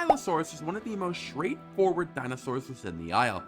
Ankylosaurus is one of the most straightforward dinosaurs within the Isle,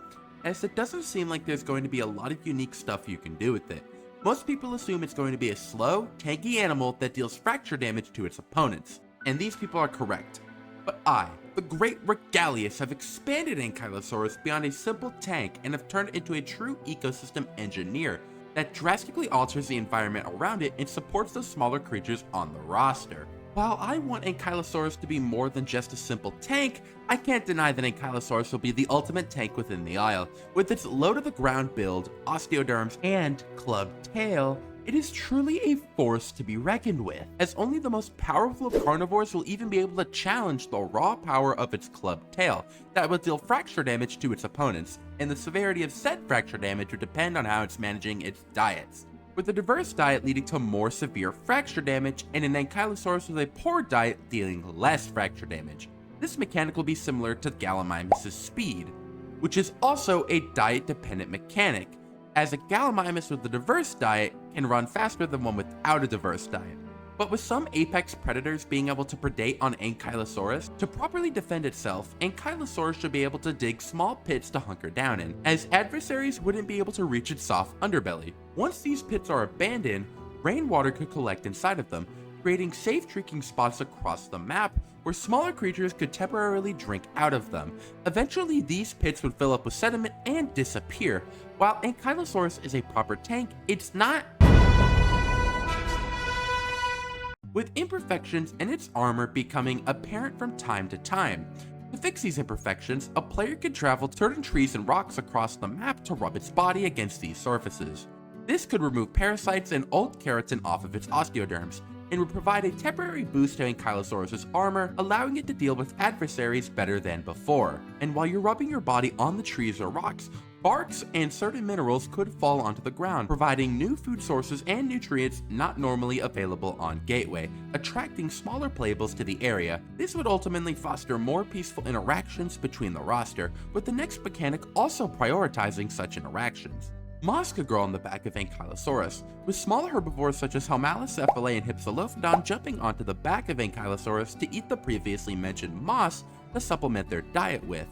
as it doesn't seem like there's going to be a lot of unique stuff you can do with it. Most people assume it's going to be a slow, tanky animal that deals fracture damage to its opponents, and these people are correct. But I, the great Regalius, have expanded Ankylosaurus beyond a simple tank and have turned it into a true ecosystem engineer that drastically alters the environment around it and supports the smaller creatures on the roster. While I want Ankylosaurus to be more than just a simple tank, I can't deny that Ankylosaurus will be the ultimate tank within the Isle. With its low-to-the-ground build, osteoderms, and clubbed tail, it is truly a force to be reckoned with, as only the most powerful of carnivores will even be able to challenge the raw power of its clubbed tail that will deal fracture damage to its opponents, and the severity of said fracture damage would depend on how it's managing its diets, with a diverse diet leading to more severe fracture damage, and an Ankylosaurus with a poor diet dealing less fracture damage. This mechanic will be similar to Gallimimus' speed, which is also a diet-dependent mechanic, as a Gallimimus with a diverse diet can run faster than one without a diverse diet. But with some apex predators being able to predate on Ankylosaurus, to properly defend itself, Ankylosaurus should be able to dig small pits to hunker down in, as adversaries wouldn't be able to reach its soft underbelly. Once these pits are abandoned, rainwater could collect inside of them, creating safe drinking spots across the map where smaller creatures could temporarily drink out of them. Eventually, these pits would fill up with sediment and disappear. While Ankylosaurus is a proper tank, it's not, with imperfections in its armor becoming apparent from time to time. To fix these imperfections, a player could travel certain trees and rocks across the map to rub its body against these surfaces. This could remove parasites and old keratin off of its osteoderms, and would provide a temporary boost to Ankylosaurus' armor, allowing it to deal with adversaries better than before. And while you're rubbing your body on the trees or rocks, barks and certain minerals could fall onto the ground, providing new food sources and nutrients not normally available on Gateway, attracting smaller playables to the area. This would ultimately foster more peaceful interactions between the roster, with the next mechanic also prioritizing such interactions. Moss could grow on the back of Ankylosaurus, with smaller herbivores such as Helmalocephalae and Hypsilophodon jumping onto the back of Ankylosaurus to eat the previously mentioned moss to supplement their diet with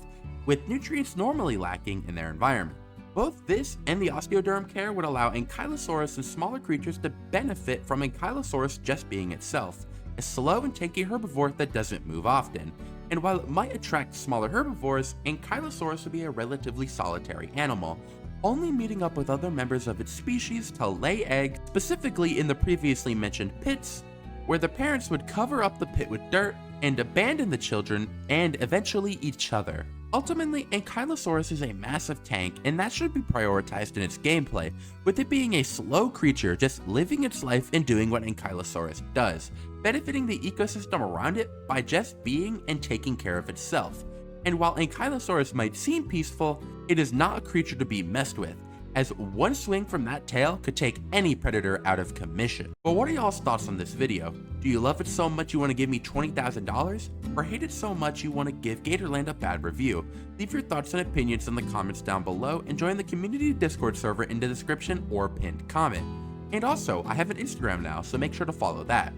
nutrients normally lacking in their environment. Both this and the osteoderm care would allow Ankylosaurus and smaller creatures to benefit from Ankylosaurus just being itself, a slow and tanky herbivore that doesn't move often. And while it might attract smaller herbivores, Ankylosaurus would be a relatively solitary animal, only meeting up with other members of its species to lay eggs, specifically in the previously mentioned pits, where the parents would cover up the pit with dirt and abandon the children and eventually each other. Ultimately, Ankylosaurus is a massive tank, and that should be prioritized in its gameplay, with it being a slow creature just living its life and doing what Ankylosaurus does, benefiting the ecosystem around it by just being and taking care of itself. And while Ankylosaurus might seem peaceful, it is not a creature to be messed with, as one swing from that tail could take any predator out of commission. But what are y'all's thoughts on this video? Do you love it so much you want to give me $20,000? Or hate it so much you want to give Gatorland a bad review? Leave your thoughts and opinions in the comments down below, and join the community Discord server in the description or pinned comment. And also, I have an Instagram now, so make sure to follow that.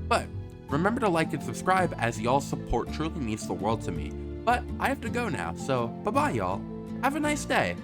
But remember to like and subscribe, as y'all's support truly means the world to me. But I have to go now, so bye-bye y'all. Have a nice day.